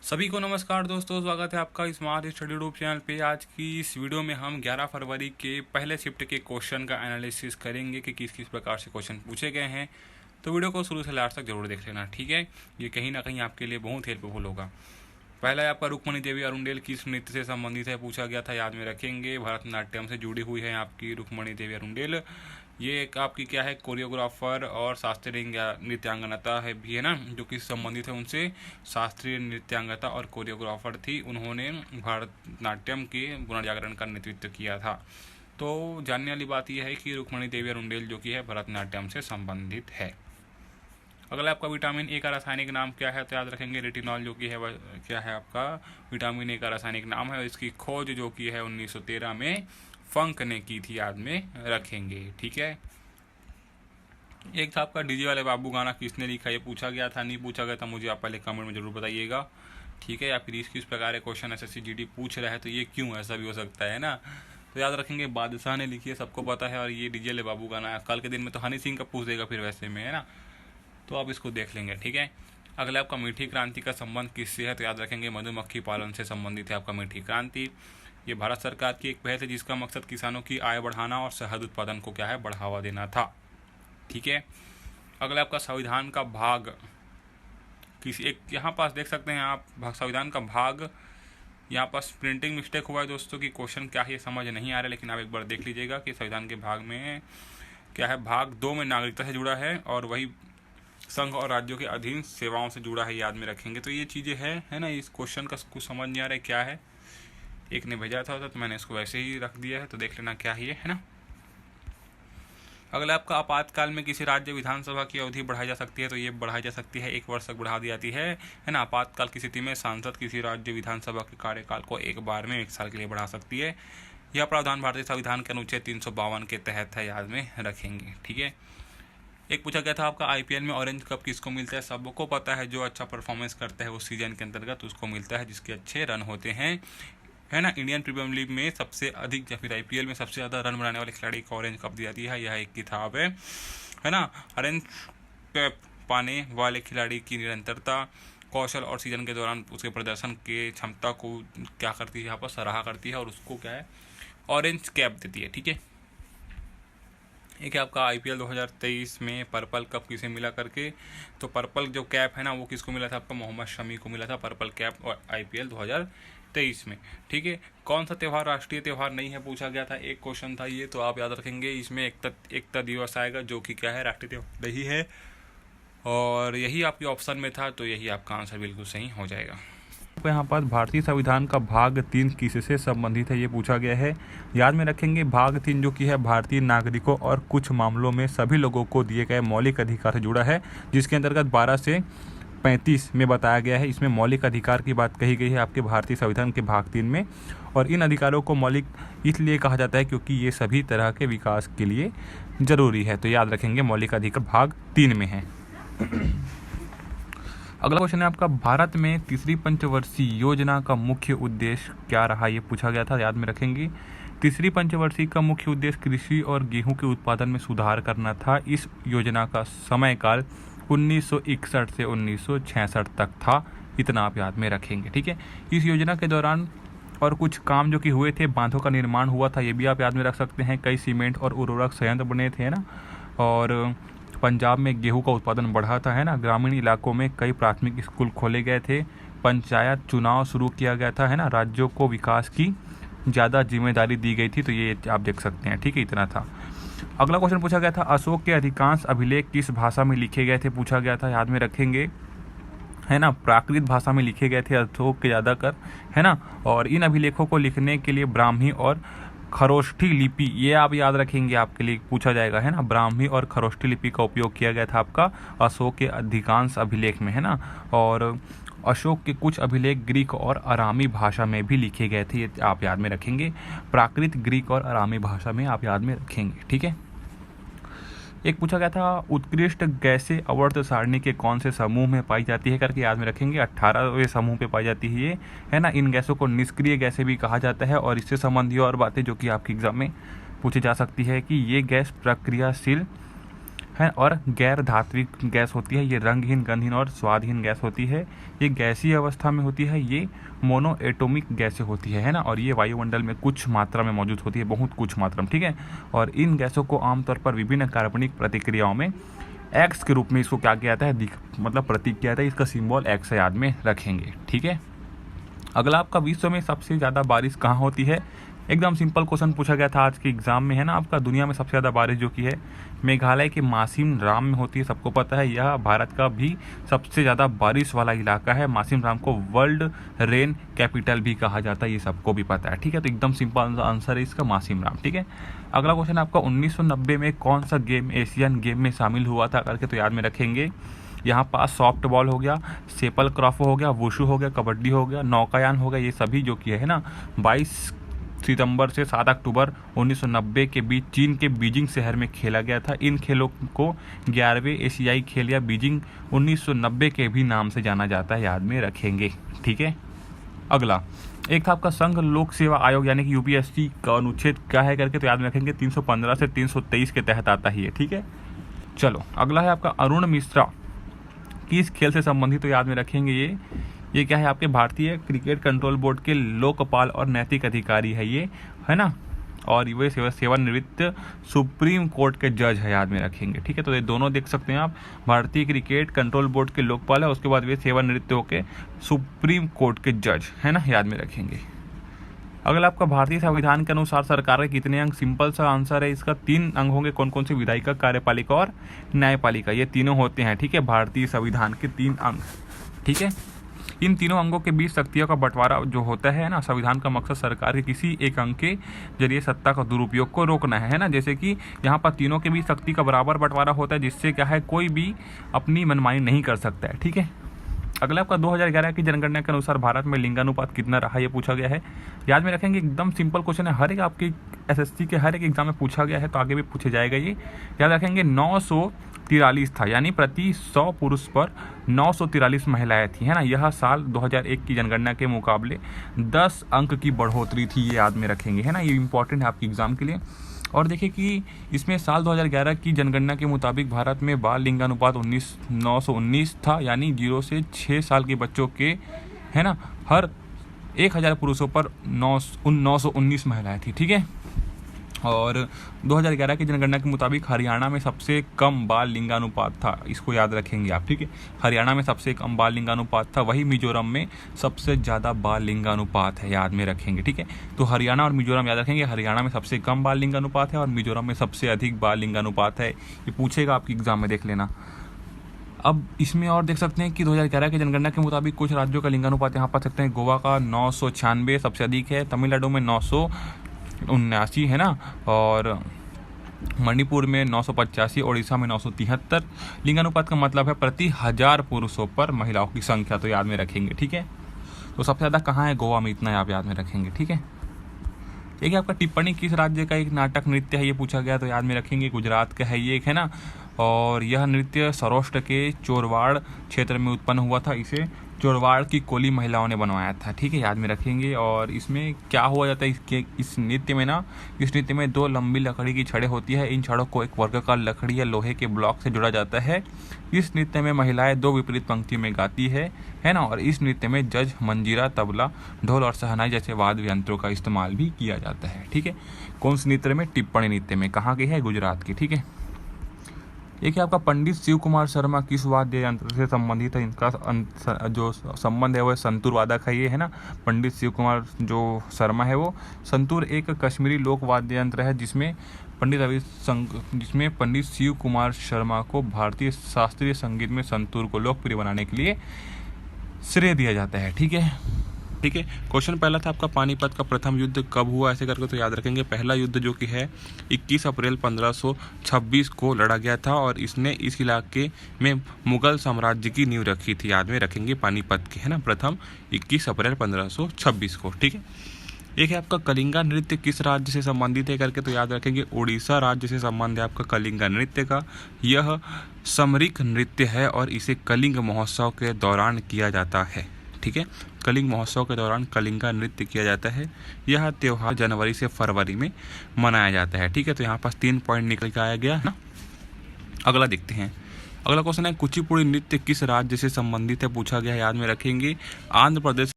सभी को नमस्कार दोस्तों, स्वागत है आपका स्मार्ट स्टडी ग्रुप चैनल पे। आज की इस वीडियो में हम 11 फरवरी के पहले शिफ्ट के क्वेश्चन का एनालिसिस करेंगे कि किस किस प्रकार से क्वेश्चन पूछे गए हैं। तो वीडियो को शुरू से लास्ट तक जरूर देख लेना, ठीक है। ये कहीं ना कहीं आपके लिए बहुत हेल्पफुल होगा। पहला है आपका रुक्मणी देवी अरुंडेल किस नृत्य से संबंधित है, पूछा गया था, याद में रखेंगे। भरतनाट्यम से जुड़ी हुई है आपकी रुक्मणी देवी अरुंडेल। ये एक आपकी क्या है, कोरियोग्राफर और शास्त्रीय नृत्यांगनता है भी है ना, जो कि संबंधित है उनसे। शास्त्रीय नृत्यांगता और कोरियोग्राफर थी, उन्होंने भरतनाट्यम के पुनर्जागरण का नेतृत्व किया था। तो जानने वाली बात यह है कि रुक्मणी देवी अरुंडेल जो कि है भरतनाट्यम से संबंधित है। अगला आपका विटामिन ए का रासायनिक नाम क्या है, तो याद रखेंगे रेटिनॉल जो कि है वह क्या है आपका विटामिन ए का रासायनिक नाम है। इसकी खोज जो की है 1913 में फंक ने की थी, याद में रखेंगे, ठीक है। एक था आपका डीजे वाले बाबू गाना किसने लिखा, ये पूछा गया था, नहीं पूछा गया था, मुझे आप पहले कमेंट में जरूर बताइएगा, ठीक है। या फिर किस प्रकार के क्वेश्चन एसएससी जीडी पूछ रहा है तो ये क्यों, ऐसा भी हो सकता है ना। तो याद रखेंगे बादशाह ने लिखी है, सबको पता है। और ये डीजे वाले बाबू गाना है, कल के दिन में तो हनी सिंह का पूछ देगा फिर वैसे में, है ना। तो आप इसको देख लेंगे, ठीक है। अगला आपका मीठी क्रांति का संबंध किससे है, तो याद रखेंगे मधुमक्खी पालन से संबंधित है आपका मीठी क्रांति। ये भारत सरकार की एक पहल है जिसका मकसद किसानों की आय बढ़ाना और शहद उत्पादन को क्या है, बढ़ावा देना था, ठीक है। अगला आपका संविधान का भाग किसी एक, यहाँ पास देख सकते हैं आप संविधान का भाग, यहाँ पास प्रिंटिंग मिस्टेक हुआ है दोस्तों की क्वेश्चन क्या है ये समझ नहीं आ रहा, लेकिन आप एक बार देख लीजिएगा कि संविधान के भाग में क्या है। भाग 2 में नागरिकता से जुड़ा है और वही संघ और राज्यों के अधीन सेवाओं से जुड़ा है, याद में रखेंगे। तो ये चीज़ें है ना। इस क्वेश्चन का कुछ समझ नहीं आ रहा है क्या है, एक ने भेजा था तो मैंने इसको वैसे ही रख दिया है, तो देख लेना क्या है ना। अगला आपका आपातकाल में किसी राज्य विधानसभा की अवधि बढ़ाई जा सकती है, तो ये बढ़ाई जा सकती है 1 वर्ष तक बढ़ा दी जाती है ना। आपातकाल की स्थिति में सांसद किसी राज्य विधानसभा के कार्यकाल को एक बार में 1 साल के लिए बढ़ा सकती है। यह प्रावधान भारतीय संविधान के अनुच्छेद 352 के तहत है, याद में रखेंगे, ठीक है। एक पूछा गया था आपका आईपीएल में ऑरेंज कप किसको मिलता है, सबको पता है, जो अच्छा परफॉर्मेंस करता है उस सीजन के अंतर्गत उसको मिलता है, जिसके अच्छे रन होते हैं, है ना। इंडियन प्रीमियर लीग में सबसे अधिक या फिर आईपीएल में सबसे ज़्यादा रन बनाने वाले खिलाड़ी को ऑरेंज कप दी जाती है, यह एक किताब है ना। ऑरेंज कप पाने वाले खिलाड़ी की निरंतरता, कौशल और सीजन के दौरान उसके प्रदर्शन के क्षमता को क्या करती है, यहाँ पर सराहा करती है और उसको क्या है ऑरेंज कैप देती है, ठीक है। एक है आपका आईपीएल 2023 में पर्पल कप किसे मिला करके, तो पर्पल जो कैप है ना वो किसको मिला था, आपका मोहम्मद शमी को मिला था पर्पल कैप और आईपीएल 2023 में, ठीक है। कौन सा त्यौहार राष्ट्रीय त्यौहार नहीं है, पूछा गया था, एक क्वेश्चन था ये, तो आप याद रखेंगे इसमें एकता दिवस आएगा जो कि क्या है राष्ट्रीय त्यौहार नहीं है, और यही आपके ऑप्शन में था, तो यही आपका आंसर बिल्कुल सही हो जाएगा। यहाँ पर भारतीय संविधान का भाग 3 किससे संबंधित है, ये पूछा गया है, याद में रखेंगे। भाग 3 जो कि है भारतीय नागरिकों और कुछ मामलों में सभी लोगों को दिए गए मौलिक अधिकार से जुड़ा है, जिसके अंतर्गत 12 से 35 में बताया गया है। इसमें मौलिक अधिकार की बात कही गई है आपके भारतीय संविधान के भाग 3 में, और इन अधिकारों को मौलिक इसलिए कहा जाता है क्योंकि ये सभी तरह के विकास के लिए जरूरी है। तो याद रखेंगे मौलिक अधिकार भाग 3 में है। अगला क्वेश्चन है आपका, भारत में तीसरी पंचवर्षीय योजना का मुख्य उद्देश्य क्या रहा, ये पूछा गया था, याद में रखेंगे। तीसरी पंचवर्षीय का मुख्य उद्देश्य कृषि और गेहूं के उत्पादन में सुधार करना था। इस योजना का समयकाल 1961 से 1966 तक था, इतना आप याद में रखेंगे, ठीक है। इस योजना के दौरान और कुछ काम जो कि हुए थे, बांधों का निर्माण हुआ था, ये भी आप याद में रख सकते हैं। कई सीमेंट और उर्वरक संयंत्र बने थे ना, और पंजाब में गेहूं का उत्पादन बढ़ा था, है ना। ग्रामीण इलाकों में कई प्राथमिक स्कूल खोले गए थे, पंचायत चुनाव शुरू किया गया था, है ना। राज्यों को विकास की ज़्यादा जिम्मेदारी दी गई थी, तो ये आप देख सकते हैं, ठीक है, इतना था। अगला क्वेश्चन पूछा गया था, अशोक के अधिकांश अभिलेख किस भाषा में लिखे गए थे, पूछा गया था, याद में रखेंगे, है ना। प्राकृत भाषा में लिखे गए थे अशोक के ज़्यादातर, है ना। और इन अभिलेखों को लिखने के लिए ब्राह्मी और खरोष्ठी लिपि, ये आप याद रखेंगे, आपके लिए पूछा जाएगा, है ना। ब्राह्मी और खरोष्ठी लिपि का उपयोग किया गया था आपका अशोक के अधिकांश अभिलेख में, है ना। और अशोक के कुछ अभिलेख ग्रीक और अरामी भाषा में भी लिखे गए थे, ये आप याद में रखेंगे। प्राकृत, ग्रीक और अरामी भाषा में आप याद में रखेंगे, ठीक है। एक पूछा गया था, उत्कृष्ट गैसें आवर्त सारणी के कौन से समूह में पाई जाती है करके, याद में रखेंगे। 18वें समूह पे पाई जाती है ये, है ना। इन गैसों को निष्क्रिय गैसें भी कहा जाता है, और इससे संबंधित और बातें जो कि आपकी एग्जाम में पूछी जा सकती है कि ये गैस प्रक्रियाशील है और गैर धात्विक गैस होती है। ये रंगहीन, गंधहीन और स्वादहीन गैस होती है। ये गैसीय अवस्था में होती है। ये मोनो एटॉमिक गैसें होती है ना, और ये वायुमंडल में कुछ मात्रा में मौजूद होती है, बहुत कुछ मात्रा में, ठीक है। और इन गैसों को आमतौर पर विभिन्न कार्बनिक प्रतिक्रियाओं में एक्स के रूप में इसको क्या किया जाता है, मतलब प्रतीक किया जाता है। इसका सिंबल एक्स याद में रखेंगे, ठीक है। अगला आपका विश्व में सबसे ज़्यादा बारिश कहाँ होती है। एकदम सिंपल क्वेश्चन पूछा गया था आज के एग्जाम में, है ना। आपका दुनिया में सबसे ज़्यादा बारिश जो की है मेघालय के मासिम राम में होती है, सबको पता है। यह भारत का भी सबसे ज़्यादा बारिश वाला इलाका है। मासिम राम को वर्ल्ड रेन कैपिटल भी कहा जाता है, ये सबको भी पता है, ठीक है। तो एकदम सिंपल आंसर है इसका मासिम राम, ठीक है। अगला क्वेश्चन आपका 1990 में कौन सा गेम एशियन गेम में शामिल हुआ था करके, तो याद में रखेंगे। यहाँ पास सॉफ्ट बॉल हो गया, सेपल क्रॉफ हो गया, वुशु हो गया, कबड्डी हो गया, नौकायान हो गया। ये सभी जो कि है ना 22 सितंबर से 7 अक्टूबर 1990 के बीच चीन के बीजिंग शहर में खेला गया था। इन खेलों को 11वें एशियाई खेल या बीजिंग 1990 के भी नाम से जाना जाता है, याद में रखेंगे, ठीक है। अगला एक था आपका संघ लोक सेवा आयोग यानी कि यूपीएससी का अनुच्छेद क्या है करके, तो याद में रखेंगे 315 से 323 के तहत आता ही है, ठीक है। चलो अगला है आपका अरुण मिश्रा किस खेल से संबंधित, तो याद में रखेंगे ये क्या है, आपके भारतीय क्रिकेट कंट्रोल बोर्ड के लोकपाल और नैतिक अधिकारी है ये, है ना। और वे सेवानिवृत्त सुप्रीम कोर्ट के जज है, याद में रखेंगे, ठीक है। तो ये दोनों देख सकते हैं आप, भारतीय क्रिकेट कंट्रोल बोर्ड के लोकपाल है, उसके बाद वे सेवानिवृत्त होकर सुप्रीम कोर्ट के जज, है ना, याद में रखेंगे। अगला आपका भारतीय संविधान के अनुसार सरकार के कितने अंग, सिंपल सा आंसर है इसका 3 अंग होंगे। कौन कौन से, विधायिका, कार्यपालिका और न्यायपालिका, ये तीनों होते हैं, ठीक है। भारतीय संविधान के 3 अंग, ठीक है। इन तीनों अंगों के बीच शक्तियों का बंटवारा जो होता है ना, संविधान का मकसद सरकार के किसी एक अंग के जरिए सत्ता का दुरुपयोग को रोकना है ना। जैसे कि यहाँ पर तीनों के बीच शक्ति का बराबर बंटवारा होता है, जिससे क्या है कोई भी अपनी मनमानी नहीं कर सकता है, ठीक है। अगला आपका 2011 की जनगणना के अनुसार भारत में लिंगानुपात कितना रहा, ये पूछा गया है, याद में रखेंगे। एकदम सिंपल क्वेश्चन है, हर एक आपके एसएससी के हर एक एग्जाम में पूछा गया है, तो आगे भी पूछा जाएगा ये, याद रखेंगे। 943 था, यानी प्रति 100 पुरुष पर 943 महिलाएं थी, है ना। यह साल 2001 की जनगणना के मुकाबले 10 अंक की बढ़ोतरी थी, ये याद में रखेंगे, है ना। ये इंपॉर्टेंट है आपके एग्जाम के लिए। और देखिए कि इसमें साल 2011 की जनगणना के मुताबिक भारत में बाल लिंगानुपात 919 था, यानी 0 से 6 साल के बच्चों के, है ना, हर 1000 पुरुषों पर 919 महिलाएं थी, ठीक है। और 2011 की जनगणना के मुताबिक हरियाणा में सबसे कम बाल लिंगानुपात था, इसको याद रखेंगे आप, ठीक है। हरियाणा में सबसे कम बाल लिंगानुपात था, वही मिजोरम में सबसे ज़्यादा बाल लिंगानुपात है, याद में रखेंगे, ठीक है। तो हरियाणा और मिजोरम याद रखेंगे, हरियाणा में सबसे कम बाल लिंगानुपात है और मिजोरम में सबसे अधिक बाल लिंगानुपात है। ये पूछेगा आपके एग्जाम में, देख लेना। अब इसमें और देख सकते हैं कि 2011 की जनगणना के मुताबिक कुछ राज्यों का लिंगानुपात यहाँ पा सकते हैं। गोवा का 996 सबसे अधिक है, तमिलनाडु में 979 है ना, और मणिपुर में 985, ओडिशा में 973। लिंगानुपात का मतलब है प्रति 1000 पुरुषों पर महिलाओं की संख्या, तो याद में रखेंगे, ठीक है। तो सबसे ज़्यादा कहाँ है, गोवा में, इतना आप याद में रखेंगे, ठीक है। एक आपका टिप्पणी किस राज्य का एक नाटक नृत्य है, ये पूछा गया, तो याद में रखेंगे गुजरात का है ये एक, है ना। और यह नृत्य सौराष्ट्र के चोरवाड़ क्षेत्र में उत्पन्न हुआ था, इसे चोरवाड़ की कोली महिलाओं ने बनवाया था, ठीक है, याद में रखेंगे। और इसमें क्या हुआ जाता है, इस नृत्य में ना, इस नृत्य में 2 लंबी लकड़ी की छड़ें होती है। इन छड़ों को एक वर्गाकार लकड़ी या लोहे के ब्लॉक से जोड़ा जाता है। इस नृत्य में महिलाएं 2 विपरीत पंक्तियों में गाती है ना। और इस नृत्य में जज, मंजीरा, तबला, ढोल और शहनाई जैसे वाद्य यंत्रों का इस्तेमाल भी किया जाता है, ठीक है। कौन से नृत्य में, टिप्पणी नृत्य में, कहाँ की है, गुजरात की, ठीक है। एक है आपका पंडित शिव कुमार शर्मा किस वाद्य यंत्र से संबंधित है, इनका जो संबंध है वह संतूर वादक है ये, है ना। पंडित शिव कुमार जो शर्मा है वो, संतूर एक कश्मीरी लोक वाद्य यंत्र है जिसमें पंडित शिव कुमार शर्मा को भारतीय शास्त्रीय संगीत में संतूर को लोकप्रिय बनाने के लिए श्रेय दिया जाता है, ठीक है। क्वेश्चन पहला था आपका पानीपत का प्रथम युद्ध कब हुआ, ऐसे करके, तो याद रखेंगे पहला युद्ध जो कि है 21 अप्रैल 1526 को लड़ा गया था, और इसने इस इलाके में मुगल साम्राज्य की नींव रखी थी, याद में रखेंगे, पानीपत की, है ना, प्रथम 21 अप्रैल 1526 को, ठीक है। एक है आपका कलिंगा नृत्य किस राज्य से संबंधित है करके, तो याद रखेंगे उड़ीसा राज्य से संबंध है आपका कलिंगा नृत्य का। यह समरिक नृत्य है और इसे कलिंग महोत्सव के दौरान किया जाता है, ठीक है। कलिंग महोत्सव के दौरान कलिंगा नृत्य किया जाता है। यह त्यौहार जनवरी से फरवरी में मनाया जाता है, ठीक है। तो यहाँ पास 3 पॉइंट निकल के आया गया ना। अगला देखते हैं। अगला क्वेश्चन है कुचिपुड़ी नृत्य किस राज्य से संबंधित है, पूछा गया है, याद में रखेंगे। आंध्र प्रदेश